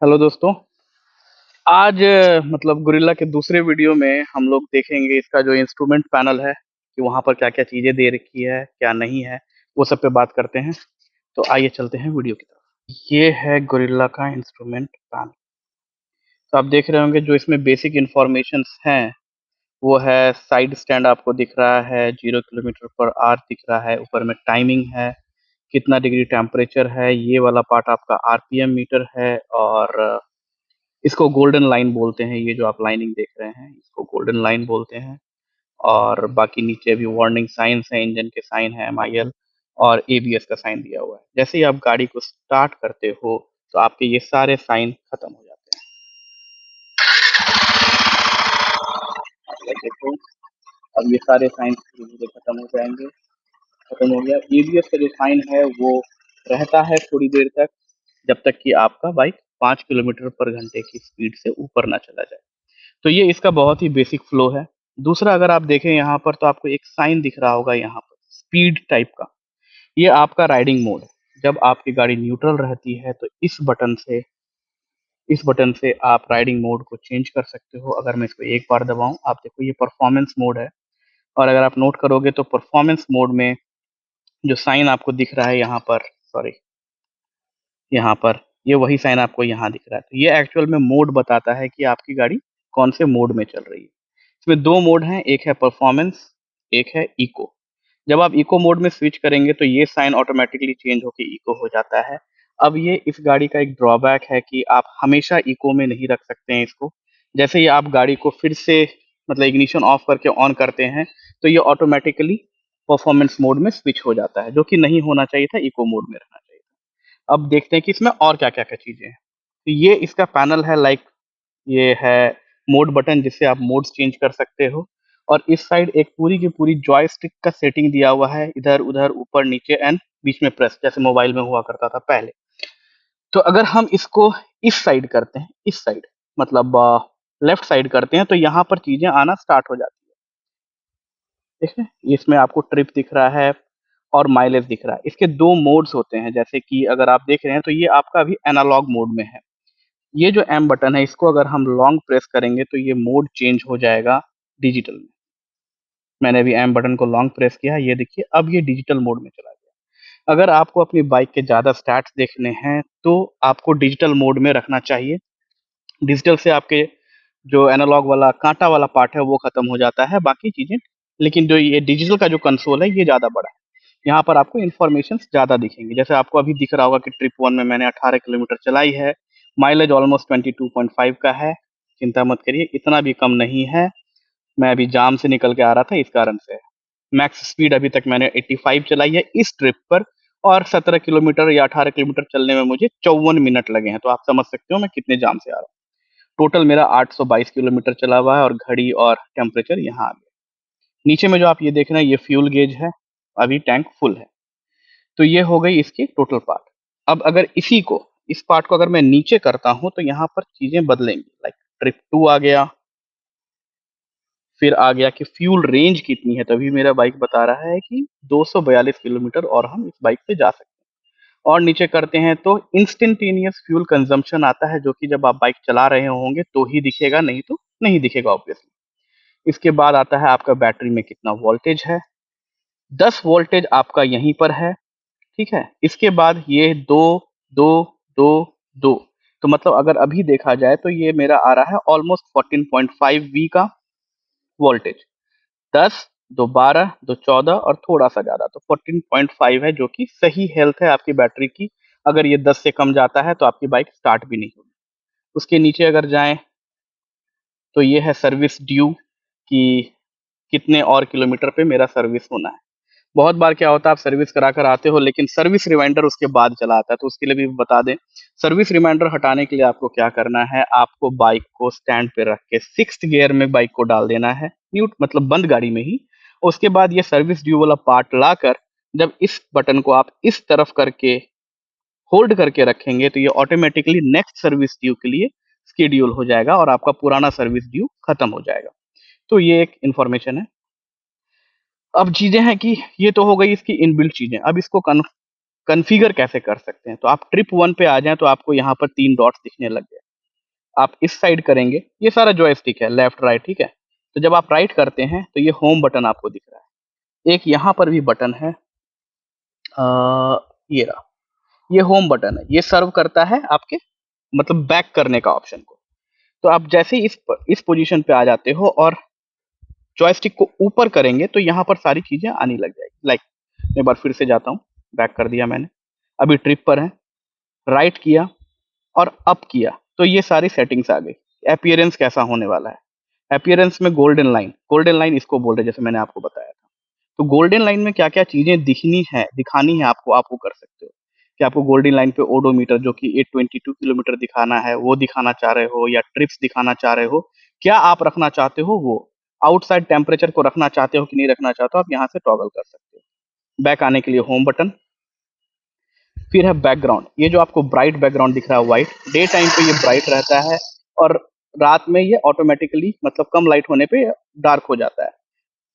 Hello दोस्तों। आज मतलब गोरिल्ला के दूसरे वीडियो में हम लोग देखेंगे इसका जो इंस्ट्रूमेंट पैनल है कि वहाँ पर क्या क्या चीज़ें दे रखी है क्या नहीं है, वो सब पे बात करते हैं। तो आइए चलते हैं वीडियो की तरफ। ये है गोरिल्ला का इंस्ट्रूमेंट पैनल। तो आप देख रहे होंगे जो इसमें बेसिक इंफॉर्मेशंस हैं वो है साइड स्टैंड आपको दिख रहा है, 0 किलोमीटर पर आवर दिख रहा है, ऊपर में टाइमिंग है, कितना डिग्री टेम्परेचर है, ये वाला पार्ट आपका आरपीएम मीटर है, और इसको गोल्डन लाइन बोलते हैं। ये जो आप लाइनिंग देख रहे हैं इसको गोल्डन लाइन बोलते हैं। और बाकी नीचे भी वार्निंग साइंस है, इंजन के साइन है, एमआईएल और एबीएस का साइन दिया हुआ है। जैसे ही आप गाड़ी को स्टार्ट करते हो तो आपके ये सारे साइन खत्म हो जाते हैं। आप लोग देखो, अब ये सारे साइन धीरे धीरे खत्म हो जाएंगे। खत्म हो गया। एबीएस का जो साइन है वो रहता है थोड़ी देर तक, जब तक कि आपका बाइक 5 किलोमीटर पर घंटे की स्पीड से ऊपर ना चला जाए। तो ये इसका बहुत ही बेसिक फ्लो है। दूसरा, अगर आप देखें यहाँ पर तो आपको एक साइन दिख रहा होगा यहाँ पर स्पीड टाइप का। ये आपका राइडिंग मोड है। जब आपकी गाड़ी न्यूट्रल रहती है तो इस बटन से आप राइडिंग मोड को चेंज कर सकते हो। अगर मैं इसको एक बार दबाऊं, आप देखो ये परफॉर्मेंस मोड है। और अगर आप नोट करोगे तो परफॉर्मेंस मोड में जो साइन आपको दिख रहा है यहाँ पर, सॉरी, यहाँ पर ये वही साइन आपको यहाँ दिख रहा है। तो ये एक्चुअल में मोड बताता है कि आपकी गाड़ी कौन से मोड में चल रही है। इसमें दो मोड हैं, एक है परफॉर्मेंस, एक है इको। जब आप इको मोड में स्विच करेंगे तो ये साइन ऑटोमेटिकली चेंज होकर इको हो जाता है। अब ये इस गाड़ी का एक ड्रॉबैक है कि आप हमेशा इको में नहीं रख सकते हैं इसको। जैसे ही आप गाड़ी को फिर से मतलब इग्निशन ऑफ करके ऑन करते हैं तो ये ऑटोमेटिकली परफॉर्मेंस मोड में स्विच हो जाता है, जो कि नहीं होना चाहिए था, इको मोड में रहना चाहिए था। अब देखते हैं कि इसमें और क्या क्या क्या चीजें हैं। तो ये इसका पैनल है, लाइक ये है मोड बटन जिससे आप मोड्स चेंज कर सकते हो। और इस साइड एक पूरी की पूरी जॉयस्टिक का सेटिंग दिया हुआ है, इधर उधर ऊपर नीचे एंड बीच में प्रेस, जैसे मोबाइल में हुआ करता था पहले। तो अगर हम इसको इस साइड करते हैं, इस साइड मतलब लेफ्ट साइड करते हैं, तो यहाँ पर चीजें आना स्टार्ट हो जाती है। देखिए इसमें आपको ट्रिप दिख रहा है और माइलेज दिख रहा है। इसके दो मोड्स होते हैं, जैसे कि अगर आप देख रहे हैं तो ये आपका अभी एनालॉग मोड में है। ये जो एम बटन है इसको अगर हम लॉन्ग प्रेस करेंगे तो ये मोड चेंज हो जाएगा डिजिटल में। मैंने अभी एम बटन को लॉन्ग प्रेस किया, ये देखिए अब ये डिजिटल मोड में चला गया। अगर आपको अपनी बाइक के ज़्यादा स्टैट्स देखने हैं तो आपको डिजिटल मोड में रखना चाहिए। डिजिटल से आपके जो एनालॉग वाला कांटा वाला पार्ट है वो खत्म हो जाता है, बाकी चीज़ें। लेकिन जो ये डिजिटल का जो कंसोल है ये ज़्यादा बड़ा है। यहाँ पर आपको इन्फॉर्मेशन ज़्यादा दिखेंगे। जैसे आपको अभी दिख रहा होगा कि ट्रिप 1 में मैंने 18 किलोमीटर चलाई है, माइलेज ऑलमोस्ट 22.5 का है। चिंता मत करिए, इतना भी कम नहीं है। मैं अभी जाम से निकल के आ रहा था, इस कारण से। मैक्स स्पीड अभी तक मैंने 85 चलाई है इस ट्रिप पर। और 17 किलोमीटर या 18 किलोमीटर चलने में मुझे 54 मिनट लगे हैं। तो आप समझ सकते हो मैं कितने जाम से आ रहा हूँ। टोटल मेरा 822 किलोमीटर चला हुआ है और घड़ी और टेम्परेचर यहाँ आ गया। नीचे में जो आप ये देख रहे हैं ये फ्यूल गेज है, अभी टैंक फुल है। तो ये हो गई इसकी टोटल पार्ट। अब अगर इस पार्ट को अगर मैं नीचे करता हूं तो यहाँ पर चीजें बदलेंगी। लाइक ट्रिप 2 आ गया, फिर आ गया कि फ्यूल रेंज कितनी है। तभी मेरा बाइक बता रहा है कि 242 किलोमीटर और हम इस बाइक पे जा सकते हैं। और नीचे करते हैं तो इंस्टेंटेनियस फ्यूल कंजम्पशन आता है, जो कि जब आप बाइक चला रहे होंगे तो ही दिखेगा, नहीं तो नहीं दिखेगा ऑब्वियसली। इसके बाद आता है आपका बैटरी में कितना वोल्टेज है। 10 वोल्टेज आपका यहीं पर है, ठीक है। इसके बाद ये दो दो दो दो, तो मतलब अगर अभी देखा जाए तो ये मेरा आ रहा है ऑलमोस्ट 14.5 वी का वोल्टेज। 10, दो 12, दो 14 और थोड़ा सा ज्यादा, तो 14.5 है, जो कि सही हेल्थ है आपकी बैटरी की। अगर ये 10 से कम जाता है तो आपकी बाइक स्टार्ट भी नहीं होगी। उसके नीचे अगर जाएं तो ये है सर्विस ड्यू, कि कितने और किलोमीटर पे मेरा सर्विस होना है। बहुत बार क्या होता है, आप सर्विस करा कर आते हो लेकिन सर्विस रिमाइंडर उसके बाद चला आता है, तो उसके लिए भी बता दें। सर्विस रिमाइंडर हटाने के लिए आपको क्या करना है, आपको बाइक को स्टैंड पे रख के 6th गियर में बाइक को डाल देना है, म्यूट मतलब बंद गाड़ी में ही। उसके बाद ये सर्विस ड्यू वाला पार्ट लाकर जब इस बटन को आप इस तरफ करके होल्ड करके रखेंगे तो ये ऑटोमेटिकली नेक्स्ट सर्विस ड्यू के लिए स्केड्यूल हो जाएगा और आपका पुराना सर्विस ड्यू खत्म हो जाएगा। तो ये एक इंफॉर्मेशन है। अब चीजें हैं कि ये तो हो गई इसकी इनबिल्ट चीजें। अब इसको कॉन्फ़िगर कैसे कर सकते हैं। तो आप ट्रिप 1 पे आ जाएँ तो आपको यहाँ पर 3 डॉट्स दिखने लग गए। आप इस साइड करेंगे, ये सारा जॉयस्टिक है लेफ्ट राइट, ठीक है? तो जब आप राइट करते हैं तो ये होम बटन आपको दिख रहा है। एक यहाँ पर भी बटन है, ये रहा, ये होम बटन है। ये सर्व करता है आपके मतलब बैक करने का ऑप्शन को। तो आप जैसे ही इस पोजीशन पे आ जाते हो और जॉयस्टिक को ऊपर करेंगे तो यहाँ पर सारी चीजें आने लग जाएगी। लाइक मैं एक बार फिर से जाता हूँ, बैक कर दिया मैंने, अभी ट्रिप पर है, राइट किया और अप किया तो ये सारी सेटिंग्स आ गई। अपीयरेंस कैसा होने वाला है, अपीयरेंस में गोल्डन लाइन इसको बोल रहे हैं, जैसे मैंने आपको बताया था। तो गोल्डन लाइन में क्या क्या चीजें दिखानी है आपको, आप वो कर सकते हो कि आपको गोल्डन लाइन पे ओडोमीटर जो कि 822 किलोमीटर दिखाना है वो दिखाना चाह रहे हो, या ट्रिप्स दिखाना चाह रहे हो, क्या आप रखना चाहते हो, वो आउटसाइड टेम्परेचर को रखना चाहते हो कि नहीं रखना चाहते हो, आप यहाँ से टॉगल कर सकते हो। बैक आने के लिए होम बटन, फिर है बैकग्राउंड। ये जो आपको ब्राइट बैकग्राउंड दिख रहा है व्हाइट, डे टाइम पे ये ब्राइट रहता है और रात में ये ऑटोमेटिकली मतलब कम लाइट होने पे डार्क हो जाता है।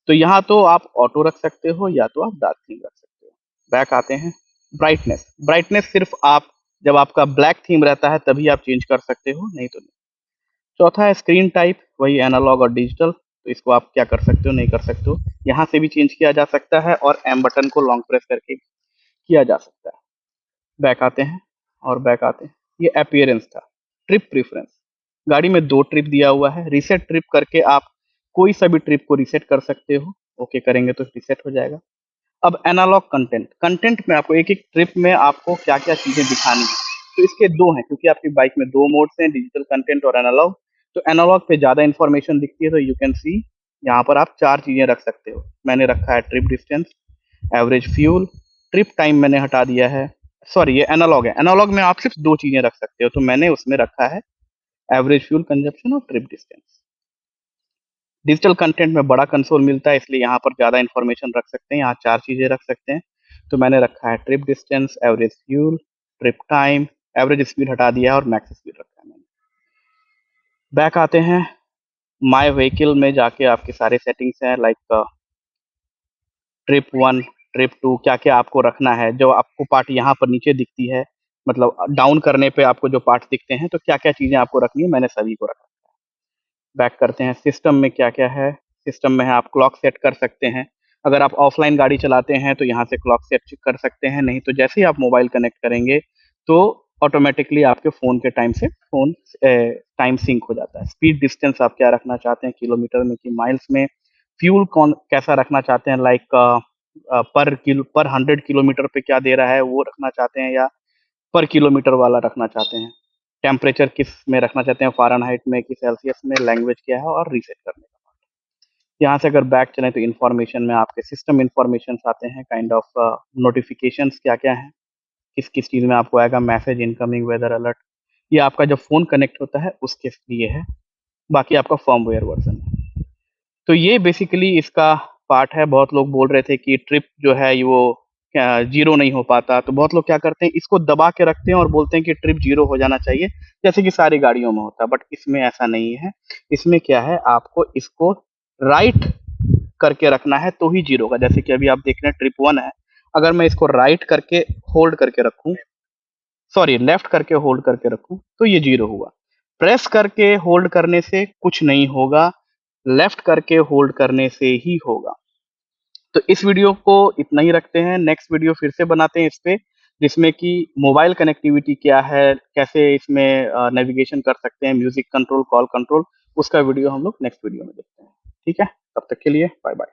तो यहाँ तो आप ऑटो रख सकते हो या तो आप डार्क थीम रख सकते हो। बैक आते हैं, ब्राइटनेस। ब्राइटनेस सिर्फ आप जब आपका ब्लैक थीम रहता है तभी आप चेंज कर सकते हो, नहीं तो नहीं। चौथा है स्क्रीन टाइप, वही एनालॉग और डिजिटल। तो इसको आप क्या कर सकते हो, नहीं कर सकते हो, यहाँ से भी चेंज किया जा सकता है और एम बटन को लॉन्ग प्रेस करके किया जा सकता है। बैक आते हैं और बैक आते हैं, ये अपीयरेंस था। ट्रिप प्रेफरेंस, गाड़ी में 2 ट्रिप दिया हुआ है, रीसेट ट्रिप करके आप कोई सा भी ट्रिप को रीसेट कर सकते हो। ओके करेंगे तो रीसेट हो जाएगा। अब एनालॉग कंटेंट, कंटेंट में आपको एक एक ट्रिप में आपको क्या क्या चीजें दिखानी है। तो इसके 2 हैं, क्योंकि आपकी बाइक में 2 मोड्स हैं, डिजिटल कंटेंट और एनालॉग। तो एनालॉग पे ज्यादा इन्फॉर्मेशन दिखती है, तो यू कैन सी यहाँ पर आप 4 चीजें रख सकते हो। मैंने रखा है trip distance, average fuel, trip time मैंने हटा दिया है। सॉरी ये एनालॉग है, एनालॉग में आप सिर्फ 2 चीजें रख सकते हो, तो मैंने उसमें रखा है एवरेज फ्यूल कंजप्शन और ट्रिप डिस्टेंस। डिजिटल कंटेंट में बड़ा कंसोल मिलता है, इसलिए यहाँ पर ज्यादा इन्फॉर्मेशन रख सकते हैं, यहाँ 4 चीजें रख सकते हैं। तो मैंने रखा है trip distance, average fuel, trip time, average speed हटा दिया है और मैक्स स्पीड रखा है मैंने। बैक आते हैं, माय व्हीकल में जाके आपके सारे सेटिंग्स हैं, लाइक ट्रिप 1, ट्रिप 2, क्या क्या आपको रखना है। जो आपको पार्ट यहाँ पर नीचे दिखती है, मतलब डाउन करने पे आपको जो पार्ट दिखते हैं, तो क्या क्या चीजें आपको रखनी है, मैंने सभी को रखा। बैक करते हैं, सिस्टम में क्या क्या है। सिस्टम में है आप क्लॉक सेट कर सकते हैं। अगर आप ऑफलाइन गाड़ी चलाते हैं तो यहाँ से क्लॉक सेट कर सकते हैं, नहीं तो जैसे ही आप मोबाइल कनेक्ट करेंगे तो ऑटोमेटिकली आपके फ़ोन के टाइम से फ़ोन टाइम सिंक हो जाता है। स्पीड डिस्टेंस आप क्या रखना चाहते हैं, किलोमीटर में कि माइल्स में। फ्यूल कौन कैसा रखना चाहते हैं, लाइक पर 100 किलोमीटर पे क्या दे रहा है वो रखना चाहते हैं, या पर किलोमीटर वाला रखना चाहते हैं। टेम्परेचर किस में रखना चाहते हैं, फ़ारेनहाइट में कि सेल्सियस में, लैंग्वेज क्या है और रीसेट करने का। यहाँ से अगर बैक चलें तो इन्फॉर्मेशन में आपके सिस्टम इन्फॉर्मेशंस आते हैं, काइंड ऑफ नोटिफिकेशंस क्या-क्या हैं, किस-किस चीज़ में आपको आएगा, मैसेज, इनकमिंग, वेदर अलर्ट। ये आपका जब फ़ोन कनेक्ट होता है उसके लिए है, बाकी आपका फर्मवेयर वर्ज़न है। तो ये बेसिकली इसका पार्ट है। बहुत लोग बोल रहे थे कि ट्रिप जो है ये वो ज़ीरो नहीं हो पाता, तो बहुत लोग क्या करते हैं, इसको दबा के रखते हैं और बोलते हैं कि ट्रिप ज़ीरो हो जाना चाहिए, जैसे कि सारी गाड़ियों में होता है, बट इसमें ऐसा नहीं है। इसमें क्या है, आपको इसको राइट करके रखना है तो ही ज़ीरो होगा। जैसे कि अभी आप देख रहे हैं ट्रिप 1 है, अगर मैं इसको राइट करके होल्ड करके रखूँ, सॉरी लेफ्ट करके होल्ड करके रखूँ, तो ये ज़ीरो हुआ। प्रेस करके होल्ड करने से कुछ नहीं होगा, लेफ्ट करके होल्ड करने से ही होगा। तो इस वीडियो को इतना ही रखते हैं, नेक्स्ट वीडियो फिर से बनाते हैं इस पे, जिसमें कि मोबाइल कनेक्टिविटी क्या है, कैसे इसमें नेविगेशन कर सकते हैं, म्यूजिक कंट्रोल, कॉल कंट्रोल, उसका वीडियो हम लोग नेक्स्ट वीडियो में देखते हैं। ठीक है, तब तक के लिए बाय बाय।